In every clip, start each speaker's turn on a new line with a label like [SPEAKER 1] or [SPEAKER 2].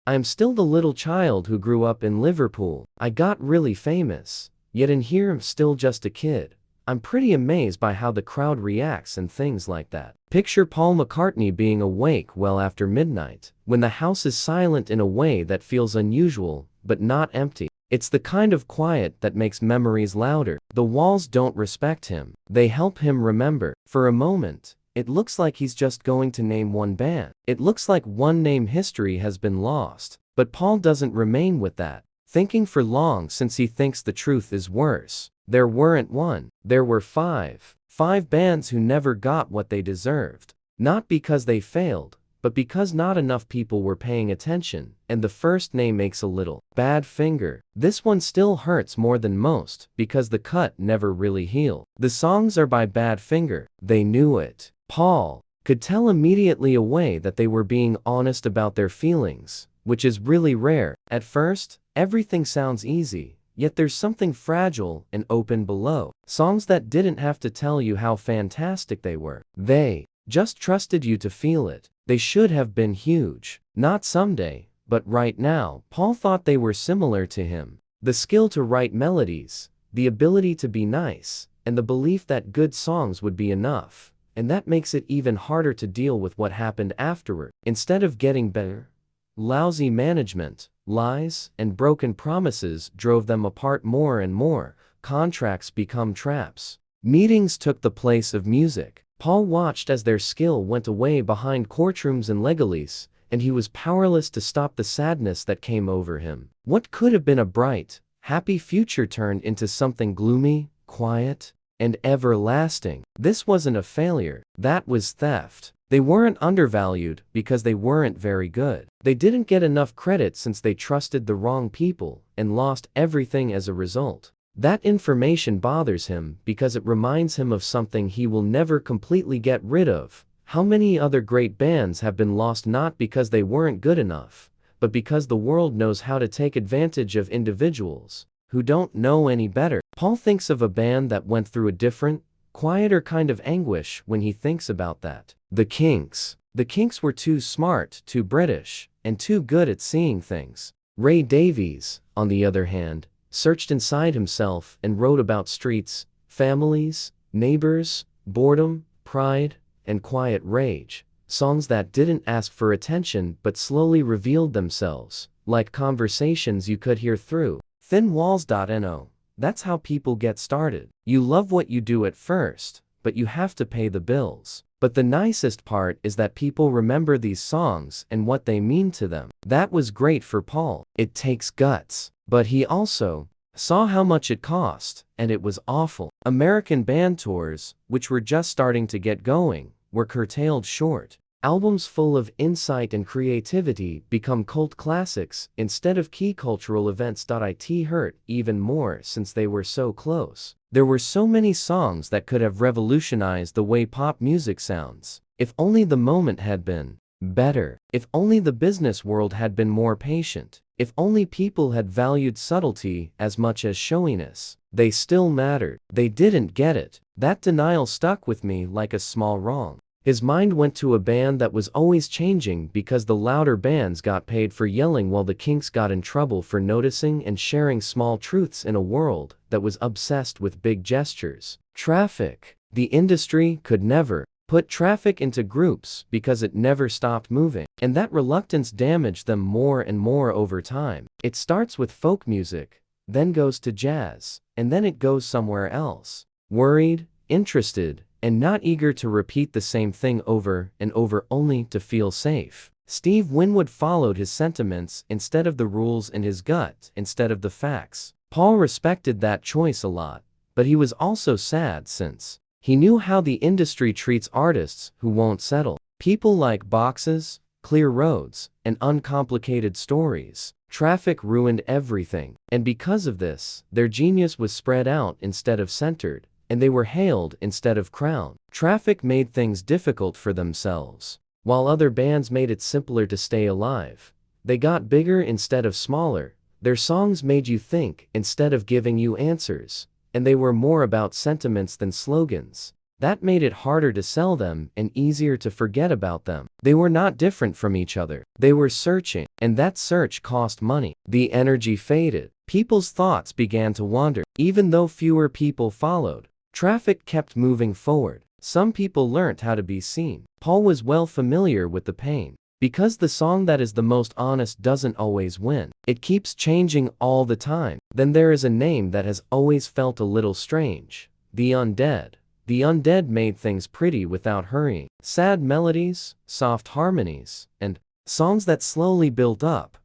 [SPEAKER 1] I am still the little child who grew up in Liverpool. I got really famous, yet in here I'm still just a kid. I'm pretty amazed by how the crowd reacts and things like that. Picture Paul McCartney being awake well after midnight, when the house is silent in a way that feels unusual, but not empty. It's the kind of quiet that makes memories louder. The walls don't respect him. They help him remember. For a moment, it looks like he's just going to name one band. It looks like one name history has been lost. But Paul doesn't remain with that thinking for long, since he thinks the truth is worse. There weren't one. There were five. 5 bands who never got what they deserved. Not because they failed, but because not enough people were paying attention, and the first name makes a little. Badfinger. This one still hurts more than most, because the cut never really healed. The songs are by Badfinger. They knew it. Paul could tell immediately away that they were being honest about their feelings, which is really rare. At first, everything sounds easy. Yet there's something fragile and open below. Songs that didn't have to tell you how fantastic they were. They just trusted you to feel it. They should have been huge. Not someday, but right now. Paul thought they were similar to him. The skill to write melodies, the ability to be nice, and the belief that good songs would be enough. And that makes it even harder to deal with what happened afterward. Instead of getting better, lousy management, lies, and broken promises drove them apart more and more. Contracts become traps. Meetings took the place of music. Paul watched as their skill went away behind courtrooms and legalese, and he was powerless to stop the sadness that came over him. What could have been a bright, happy future turned into something gloomy, quiet, and everlasting. This wasn't a failure. That was theft. They weren't undervalued because they weren't very good. They didn't get enough credit since they trusted the wrong people and lost everything as a result. That information bothers him because it reminds him of something he will never completely get rid of. How many other great bands have been lost not because they weren't good enough, but because the world knows how to take advantage of individuals who don't know any better. Paul thinks of a band that went through a different, quieter kind of anguish when he thinks about that. The Kinks. The Kinks were too smart, too British, and too good at seeing things. Ray Davies, on the other hand, searched inside himself and wrote about streets, families, neighbors, boredom, pride, and quiet rage. Songs that didn't ask for attention but slowly revealed themselves, like conversations you could hear through thin walls. No. That's how people get started. You love what you do at first, but you have to pay the bills. But the nicest part is that people remember these songs and what they mean to them. That was great for Paul. It takes guts. But he also saw how much it cost, and it was awful. American band tours, which were just starting to get going, were curtailed short. Albums full of insight and creativity become cult classics instead of key cultural events. It hurt even more since they were so close. There were so many songs that could have revolutionized the way pop music sounds. If only the moment had been better. If only the business world had been more patient. If only people had valued subtlety as much as showiness. They still mattered. They didn't get it. That denial stuck with me like a small wrong. His mind went to a band that was always changing because the louder bands got paid for yelling while the Kinks got in trouble for noticing and sharing small truths in a world that was obsessed with big gestures. Traffic. The industry could never put traffic into groups because it never stopped moving. And that reluctance damaged them more and more over time. It starts with folk music, then goes to jazz, and then it goes somewhere else. Worried, interested, and not eager to repeat the same thing over and over only to feel safe. Steve Winwood followed his sentiments instead of the rules and his gut instead of the facts. Paul respected that choice a lot, but he was also sad since he knew how the industry treats artists who won't settle. People like boxes, clear roads, and uncomplicated stories. Traffic ruined everything, and because of this, their genius was spread out instead of centered, and they were hailed instead of crowned. Traffic made things difficult for themselves, while other bands made it simpler to stay alive. They got bigger instead of smaller. Their songs made you think instead of giving you answers, and they were more about sentiments than slogans. That made it harder to sell them and easier to forget about them. They were not different from each other. They were searching, and that search cost money. The energy faded. People's thoughts began to wander. Even though fewer people followed, traffic kept moving forward. Some people learnt how to be seen. Paul was well familiar with the pain. Because the song that is the most honest doesn't always win. It keeps changing all the time. Then there is a name that has always felt a little strange. The undead. The undead made things pretty without hurrying. Sad melodies, soft harmonies, and songs that slowly built up,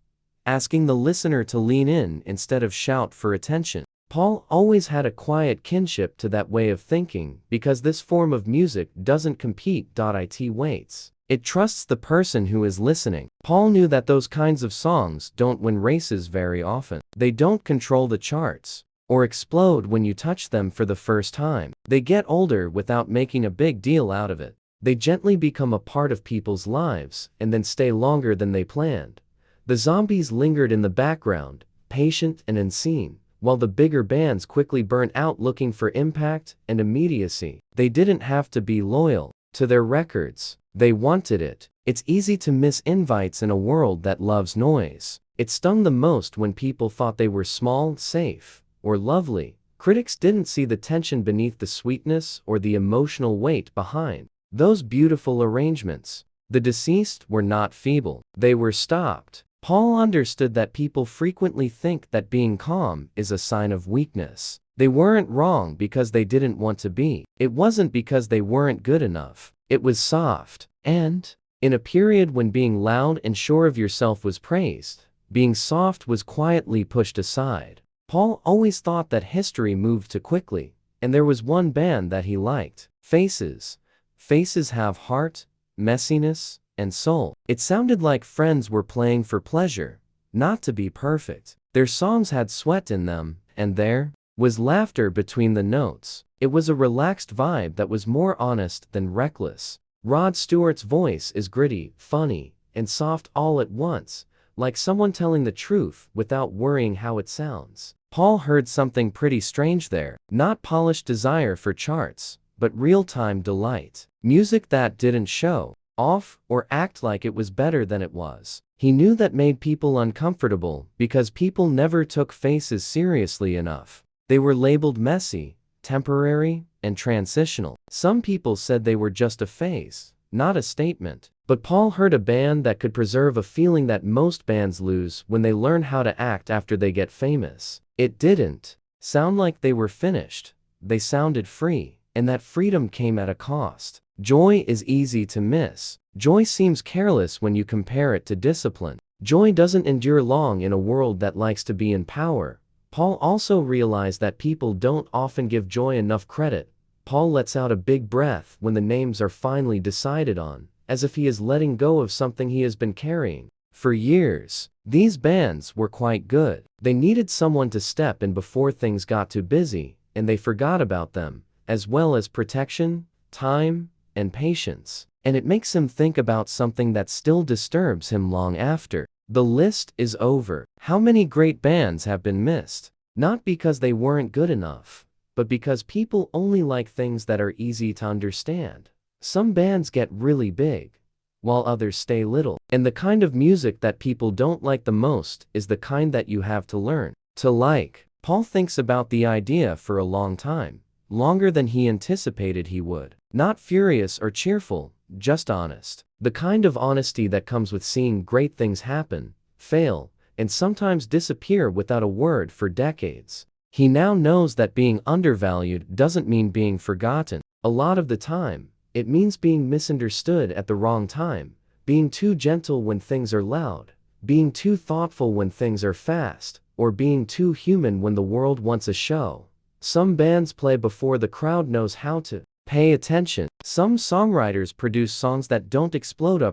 [SPEAKER 1] asking the listener to lean in instead of shout for attention. Paul always had a quiet kinship to that way of thinking because this form of music doesn't compete. It waits. It trusts the person who is listening. Paul knew that those kinds of songs don't win races very often. They don't control the charts or explode when you touch them for the first time. They get older without making a big deal out of it. They gently become a part of people's lives and then stay longer than they planned. The zombies lingered in the background, patient and unseen, while the bigger bands quickly burnt out looking for impact and immediacy. They didn't have to be loyal to their records. They wanted it. It's easy to miss invites in a world that loves noise. It stung the most when people thought they were small, safe, or lovely. Critics didn't see the tension beneath the sweetness or the emotional weight behind those beautiful arrangements. The deceased were not feeble. They were stopped. Paul understood that people frequently think that being calm is a sign of weakness. They weren't wrong because they didn't want to be. It wasn't because they weren't good enough. It was soft. And, in a period when being loud and sure of yourself was praised, being soft was quietly pushed aside. Paul always thought that history moved too quickly, and there was one band that he liked. Faces. Faces have heart, messiness, and soul. It sounded like friends were playing for pleasure, not to be perfect. Their songs had sweat in them, and there was laughter between the notes. It was a relaxed vibe that was more honest than reckless. Rod Stewart's voice is gritty, funny, and soft all at once, like someone telling the truth without worrying how it sounds. Paul heard something pretty strange there. Not polished desire for charts, but real-time delight. Music that didn't show off or act like it was better than it was. He knew that made people uncomfortable because people never took Faces seriously enough. They were labeled messy, temporary, and transitional. Some people said they were just a phase, not a statement. But Paul heard a band that could preserve a feeling that most bands lose when they learn how to act after they get famous. It didn't sound like they were finished. They sounded free, and that freedom came at a cost. Joy is easy to miss. Joy seems careless when you compare it to discipline. Joy doesn't endure long in a world that likes to be in power. Paul also realized that people don't often give joy enough credit. Paul lets out a big breath when the names are finally decided on, as if he is letting go of something he has been carrying for years. These bands were quite good. They needed someone to step in before things got too busy, and they forgot about them, as well as protection, time, and patience. And it makes him think about something that still disturbs him long after. The list is over. How many great bands have been missed? Not because they weren't good enough, but because people only like things that are easy to understand. Some bands get really big, while others stay little. And the kind of music that people don't like the most is the kind that you have to learn to like. Paul thinks about the idea for a long time, longer than he anticipated he would. Not furious or cheerful, just honest. The kind of honesty that comes with seeing great things happen, fail, and sometimes disappear without a word for decades. He now knows that being undervalued doesn't mean being forgotten. A lot of the time, it means being misunderstood at the wrong time, being too gentle when things are loud, being too thoughtful when things are fast, or being too human when the world wants a show. Some bands play before the crowd knows how to pay attention. Some songwriters produce songs that don't explode up